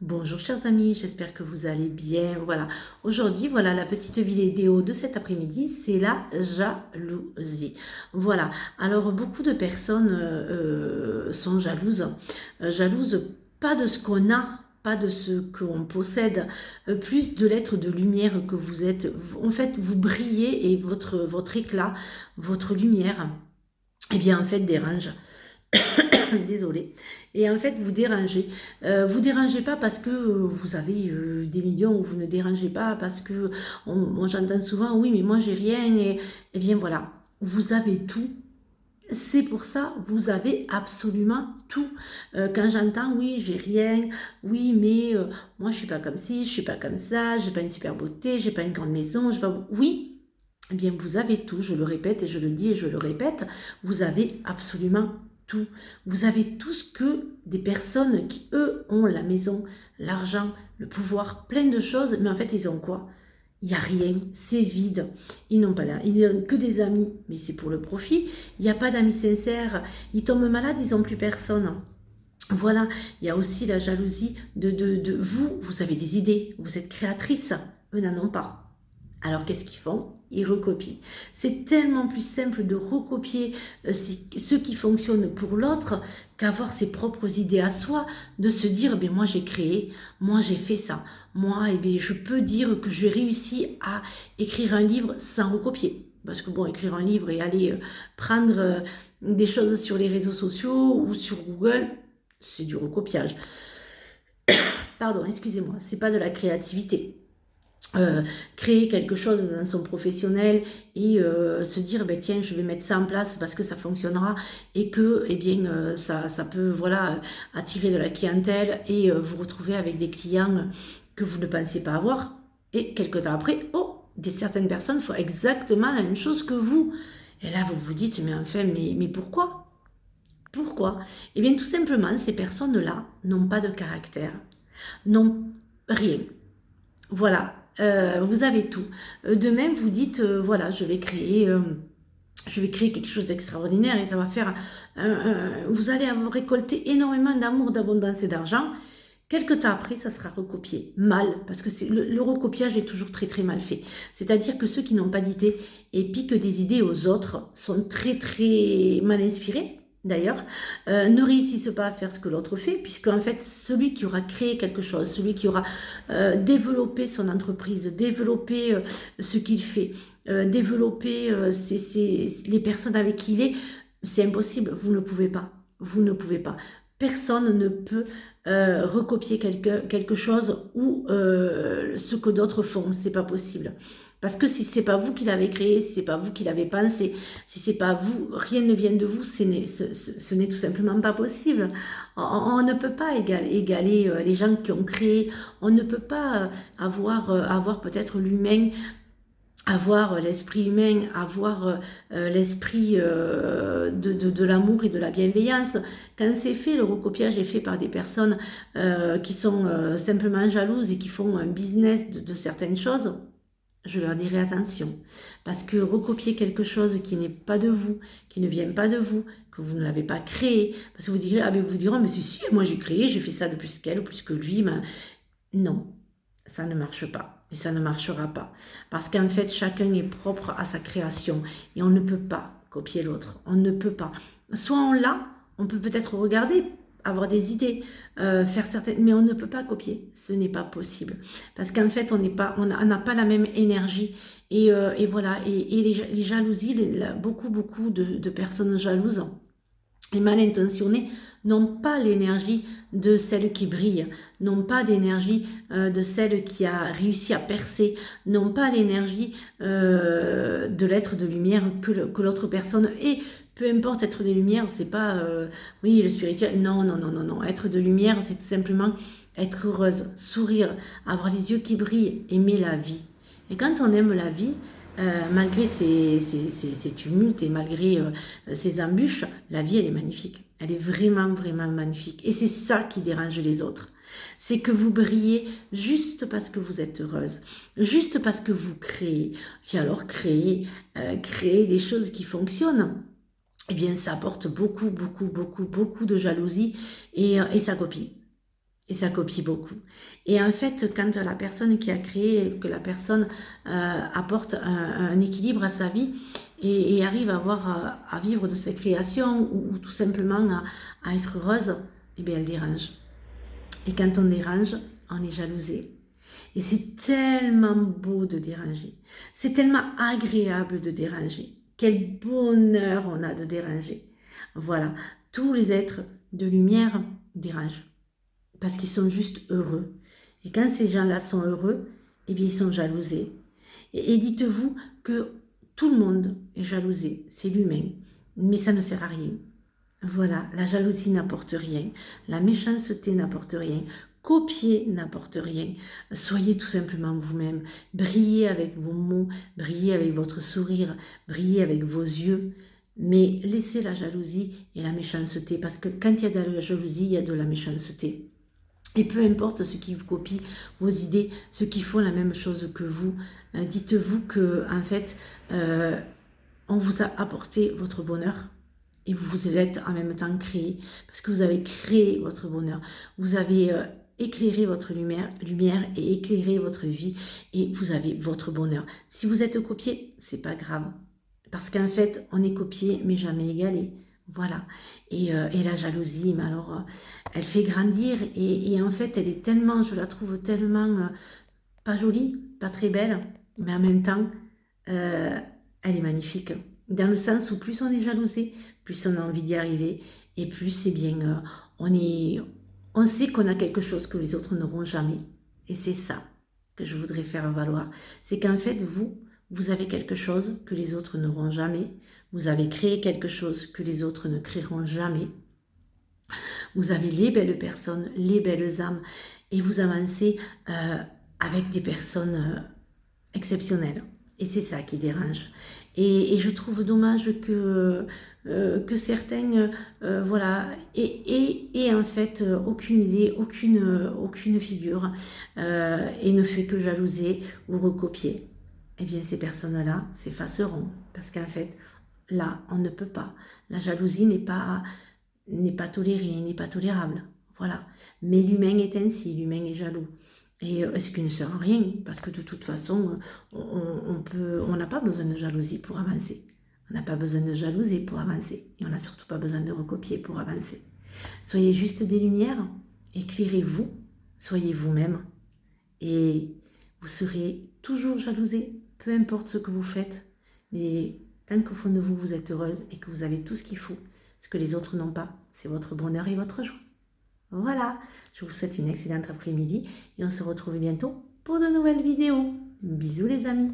Bonjour chers amis, j'espère que vous allez bien. Voilà, aujourd'hui, voilà la petite vidéo de cet après-midi, c'est la jalousie. Voilà, alors beaucoup de personnes sont jalouses, jalouses pas de ce qu'on a, pas de ce qu'on possède, plus de l'être de lumière que vous êtes. En fait, vous brillez et votre éclat, votre lumière, eh bien en fait dérange. Désolée. Et en fait, vous dérangez. Vous dérangez pas parce que vous avez des millions, ou vous ne dérangez pas parce que moi j'entends souvent, oui, mais moi j'ai rien. Et eh bien voilà, vous avez tout. C'est pour ça, vous avez absolument tout. Quand j'entends, oui, j'ai rien, oui, mais moi je suis pas comme ci, je suis pas comme ça, j'ai pas une super beauté, j'ai pas une grande maison, j'ai pas... Oui, eh bien, vous avez tout, je le répète et je le dis et je le répète, vous avez absolument tout. Vous avez tout ce que des personnes qui, eux, ont la maison, l'argent, le pouvoir, plein de choses, mais en fait, ils ont quoi? Il n'y a rien, c'est vide. Ils n'ont pas ils n'ont que des amis, mais c'est pour le profit. Il n'y a pas d'amis sincères. Ils tombent malades, ils n'ont plus personne. Voilà, il y a aussi la jalousie de vous. Vous avez des idées, vous êtes créatrice. Eux n'en ont pas. Alors qu'est-ce qu'ils font? Ils recopient. C'est tellement plus simple de recopier ce qui fonctionne pour l'autre qu'avoir ses propres idées à soi, de se dire, ben moi j'ai créé, moi j'ai fait ça, moi eh bien, je peux dire que j'ai réussi à écrire un livre sans recopier. Parce que bon, écrire un livre et aller prendre des choses sur les réseaux sociaux ou sur Google, c'est du recopiage. Pardon, excusez-moi, c'est pas de la créativité. Créer quelque chose dans son professionnel et se dire ben, tiens je vais mettre ça en place parce que ça fonctionnera et que eh bien, ça peut voilà, attirer de la clientèle et vous retrouver avec des clients que vous ne pensiez pas avoir et quelques temps après, oh, certaines personnes font exactement la même chose que vous et là vous vous dites mais enfin mais pourquoi? Pourquoi? Eh bien tout simplement ces personnes-là n'ont pas de caractère, n'ont rien. Voilà, vous avez tout. De même, vous dites, voilà, je vais créer quelque chose d'extraordinaire et ça va faire, vous allez récolter énormément d'amour, d'abondance et d'argent. Quelque temps après, ça sera recopié mal, parce que le recopiage est toujours très très mal fait. C'est-à-dire que ceux qui n'ont pas d'idées et piquent des idées aux autres sont très très mal inspirés. D'ailleurs, ne réussissent pas à faire ce que l'autre fait, puisque en fait, celui qui aura créé quelque chose, celui qui aura développé son entreprise, développé ce qu'il fait, développer les personnes avec qui il est, c'est impossible, vous ne pouvez pas. Vous ne pouvez pas. Personne ne peut recopier quelque chose ou ce que d'autres font. C'est pas possible. Parce que si c'est pas vous qui l'avez créé, si c'est pas vous qui l'avez pensé, si c'est pas vous, rien ne vient de vous, ce n'est tout simplement pas possible. On ne peut pas égaler les gens qui ont créé. On ne peut pas avoir peut-être l'humain, avoir l'esprit humain, avoir l'esprit de l'amour et de la bienveillance. Quand c'est fait, le recopiage est fait par des personnes qui sont simplement jalouses et qui font un business de certaines choses, je leur dirai attention. Parce que recopier quelque chose qui n'est pas de vous, qui ne vient pas de vous, que vous ne l'avez pas créé, parce que vous direz, ah ben vous direz, mais si, moi j'ai créé, j'ai fait ça de plus qu'elle, ou plus que lui, mais non, ça ne marche pas et ça ne marchera pas. Parce qu'en fait, chacun est propre à sa création et on ne peut pas copier l'autre. On ne peut pas. Soit on l'a, on peut peut-être regarder, avoir des idées, faire certaines, mais on ne peut pas copier. Ce n'est pas possible. Parce qu'en fait, on n'a pas la même énergie. Et voilà. Et les jalousies, beaucoup de personnes jalouses et mal intentionnées n'ont pas l'énergie de celle qui brille, n'ont pas d'énergie de celle qui a réussi à percer, n'ont pas l'énergie de l'être de lumière que l'autre personne est. Peu importe être de lumière, c'est pas oui le spirituel, non, non, non, non, non. Être de lumière, c'est tout simplement être heureuse, sourire, avoir les yeux qui brillent, aimer la vie. Et quand on aime la vie, malgré ces tumultes et malgré ces embûches, la vie, elle est magnifique. Elle est vraiment, vraiment magnifique. Et c'est ça qui dérange les autres. C'est que vous brillez juste parce que vous êtes heureuse, juste parce que vous créez. Et alors, créer des choses qui fonctionnent, eh bien, ça apporte beaucoup, beaucoup, beaucoup, beaucoup de jalousie et ça copie. Et ça copie beaucoup. Et en fait, quand la personne qui a créé, que la personne apporte un équilibre à sa vie et arrive à, à vivre de ses créations ou tout simplement à être heureuse, eh bien elle dérange. Et quand on dérange, on est jalousé. Et c'est tellement beau de déranger. C'est tellement agréable de déranger. Quel bonheur on a de déranger. Voilà, tous les êtres de lumière dérangent parce qu'ils sont juste heureux. Et quand ces gens-là sont heureux, eh bien ils sont jalousés. Et dites-vous que tout le monde est jalousé, c'est l'humain, mais ça ne sert à rien. Voilà, la jalousie n'apporte rien, la méchanceté n'apporte rien, copier n'apporte rien. Soyez tout simplement vous-même, brillez avec vos mots, brillez avec votre sourire, brillez avec vos yeux, mais laissez la jalousie et la méchanceté, parce que quand il y a de la jalousie, il y a de la méchanceté. Et peu importe ceux qui vous copient vos idées, ceux qui font la même chose que vous, dites-vous que en fait, on vous a apporté votre bonheur et vous vous êtes en même temps créé, parce que vous avez créé votre bonheur. Vous avez éclairé votre lumière et éclairé votre vie et vous avez votre bonheur. Si vous êtes copié, c'est pas grave, parce qu'en fait, on est copié mais jamais égalé. Voilà. Et la jalousie, mais alors, elle fait grandir et en fait, elle est tellement, je la trouve tellement pas jolie, pas très belle, mais en même temps, euh, elle est magnifique. Dans le sens où plus on est jalousé, plus on a envie d'y arriver et plus c'est bien, on est, on sait qu'on a quelque chose que les autres n'auront jamais. Et c'est ça que je voudrais faire valoir. C'est qu'en fait, vous avez quelque chose que les autres n'auront jamais. Vous avez créé quelque chose que les autres ne créeront jamais. Vous avez les belles personnes, les belles âmes, et vous avancez avec des personnes exceptionnelles. Et c'est ça qui dérange. Et je trouve dommage que certains, voilà, aient en fait aucune idée, aucune figure, et ne fait que jalouser ou recopier. Eh bien, ces personnes-là s'effaceront. Parce qu'en fait, là, on ne peut pas. La jalousie n'est pas toléré, n'est pas tolérable. Voilà. Mais l'humain est ainsi, l'humain est jaloux. Et ce qui ne sert à rien, parce que de toute façon, on n'a pas besoin de jalousie pour avancer. On n'a pas besoin de jalouser pour avancer. Et on n'a surtout pas besoin de recopier pour avancer. Soyez juste des lumières, éclairez-vous, soyez vous-même, et vous serez toujours jalousé, peu importe ce que vous faites. Mais tant qu'au fond de vous, vous êtes heureuse et que vous avez tout ce qu'il faut, ce que les autres n'ont pas, c'est votre bonheur et votre joie. Voilà, je vous souhaite une excellente après-midi et on se retrouve bientôt pour de nouvelles vidéos. Bisous les amis.